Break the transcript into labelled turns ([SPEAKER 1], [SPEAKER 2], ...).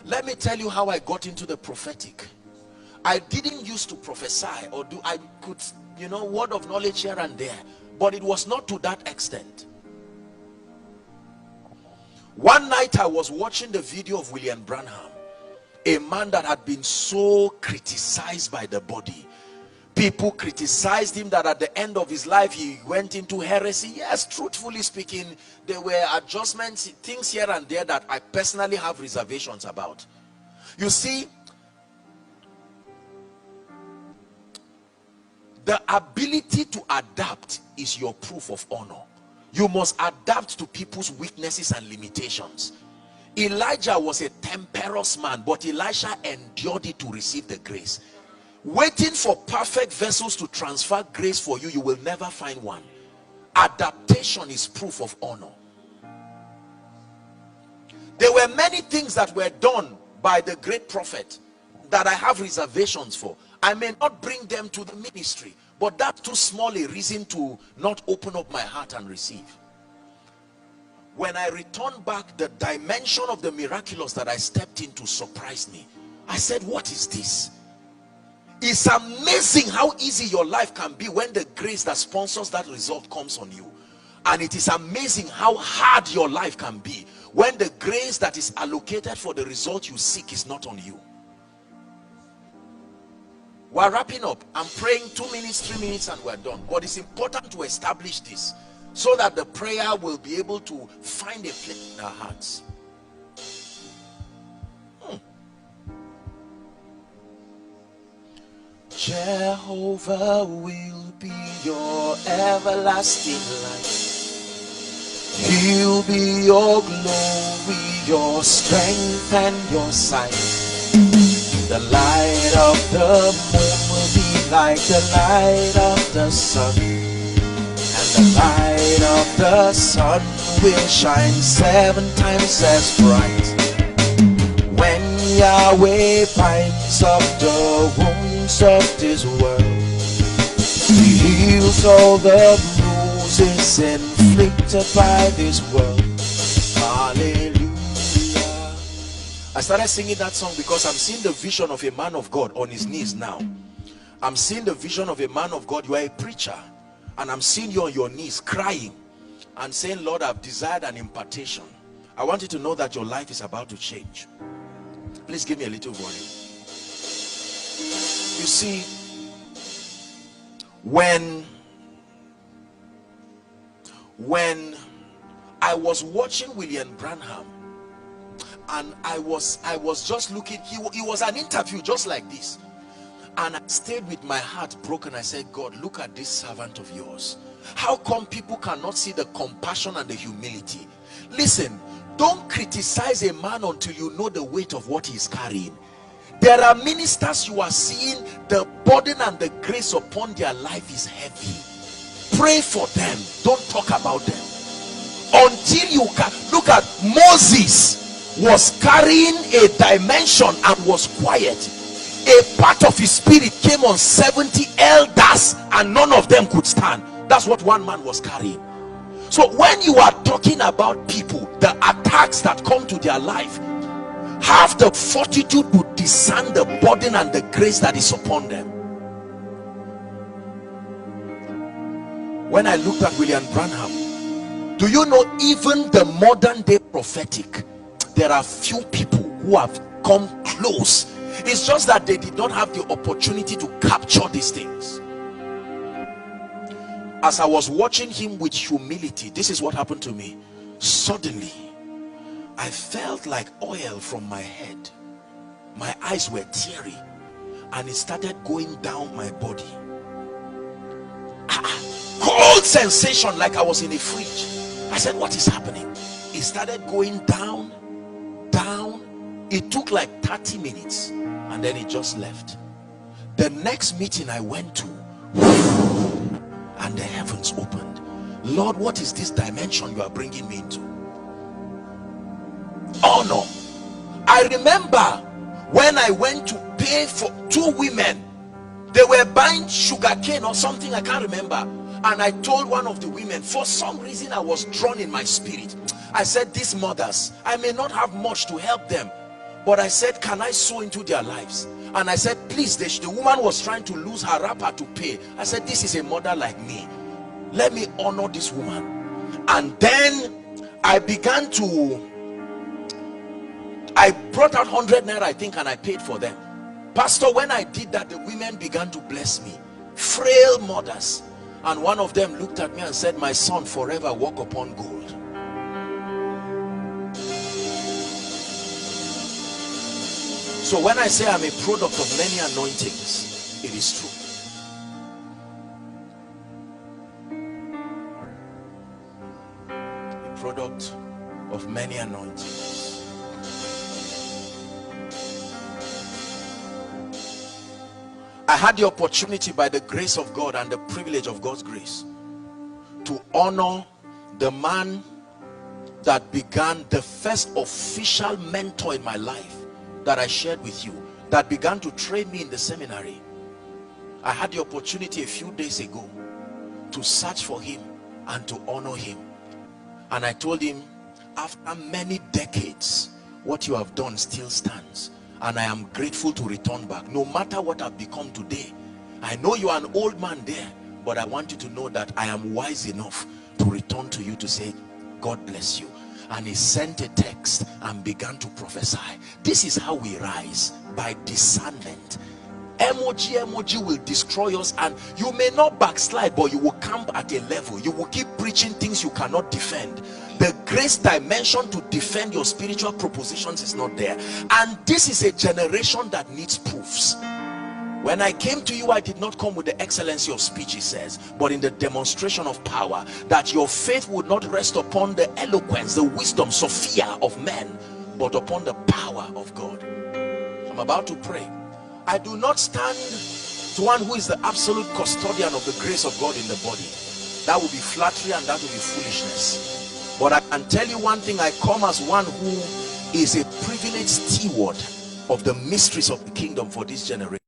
[SPEAKER 1] Let me tell you how I got into the prophetic. I didn't used to prophesy or do, I could, you know, word of knowledge here and there, but it was not to that extent. One night I was watching the video of William Branham, a man that had been so criticized by the body. People criticized him that at the end of his life he went into heresy. Yes, truthfully speaking, there were adjustments, things here and there that I personally have reservations about. You see, the ability to adapt is your proof of honor. You must adapt to people's weaknesses and limitations. Elijah was a temperous man, but Elisha endured it to receive the grace. Waiting for perfect vessels to transfer grace for you, you will never find one. Adaptation is proof of honor. There were many things that were done by the great prophet that I have reservations for. I may not bring them to the ministry, but that's too small a reason to not open up my heart and receive. When I returned back, the dimension of the miraculous that I stepped into surprised me. I said, what is this? It's amazing how easy your life can be when the grace that sponsors that result comes on you. And it is amazing how hard your life can be when the grace that is allocated for the result you seek is not on you. We're wrapping up. I'm praying 2 minutes, 3 minutes, and we're done. But it's important to establish this so that the prayer will be able to find a place in our hearts. Jehovah will be your everlasting light. He'll be your glory, your strength, and your sight. The light of the moon will be like the light of the sun, and the light of the sun will shine 7 times as bright. When Yahweh binds up the wounds of this world, He heals all the bruises inflicted by this world. Hallelujah. I started singing that song because I'm seeing the vision of a man of God on his knees now. I'm seeing the vision of a man of God. You are a preacher, and I'm seeing you on your knees crying and saying, Lord, I've desired an impartation. I want you to know that your life is about to change. Please give me a little volume. You see, when I was watching William Branham, and I was just looking, he was an interview just like this, and I stayed with my heart broken. I said, God, look at this servant of yours. How come people cannot see the compassion and the humility? Listen, don't criticize a man until you know the weight of what he is carrying. There are ministers you are seeing, the burden and the grace upon their life is heavy. Pray for them, don't talk about them until you can. Look at Moses. Was carrying a dimension and was quiet. A part of his spirit came on 70 elders and none of them could stand. That's what one man was carrying. So when you are talking about people, the attacks that come to their life, have the fortitude to discern the burden and the grace that is upon them. When I looked at William Branham, do you know, even the modern day prophetic, there are few people who have come close. It's just that they did not have the opportunity to capture these things. As I was watching him with humility, this is what happened to me. Suddenly, I felt like oil from my head. My eyes were teary, and it started going down my body. Cold sensation, like I was in a fridge. I said, what is happening? It started going down. It took like 30 minutes, and then it just left. The next meeting I went to, and the heavens opened. Lord, what is this dimension you are bringing me into? Oh no. I remember when I went to pay for 2 women, they were buying sugarcane or something, I can't remember, and I told one of the women, for some reason I was drawn in my spirit. I said, these mothers, I may not have much to help them, But I said, can I sow into their lives? And I said, please, the woman was trying to lose her wrapper to pay. I said, this is a mother like me. Let me honor this woman. And then I began to, I brought out 100 naira, I think, and I paid for them. Pastor, when I did that, the women began to bless me. Frail mothers. And one of them looked at me and said, my son, forever walk upon gold. So when I say I'm a product of many anointings, it is true. A product of many anointings. I had the opportunity, by the grace of God and the privilege of God's grace, to honor the man that began the first official mentor in my life that I shared with you, that began to train me in the seminary. I had the opportunity a few days ago to search for him and to honor him. And I told him, after many decades, what you have done still stands. And I am grateful to return back. No matter what I've become today, I know you are an old man there, but I want you to know that I am wise enough to return to you to say, God bless you. And he sent a text and began to prophesy. This is how we rise, by discernment. Emoji will destroy us, and you may not backslide, but you will camp at a level. You will keep preaching things you cannot defend. The grace dimension to defend your spiritual propositions is not there. And this is a generation that needs proofs. When I came to you, I did not come with the excellency of speech, he says, but in the demonstration of power, that your faith would not rest upon the eloquence, the wisdom, Sophia of men, but upon the power of God. I'm about to pray. I do not stand to one who is the absolute custodian of the grace of God in the body. That would be flattery and that would be foolishness. But I can tell you one thing, I come as one who is a privileged steward of the mysteries of the kingdom for this generation.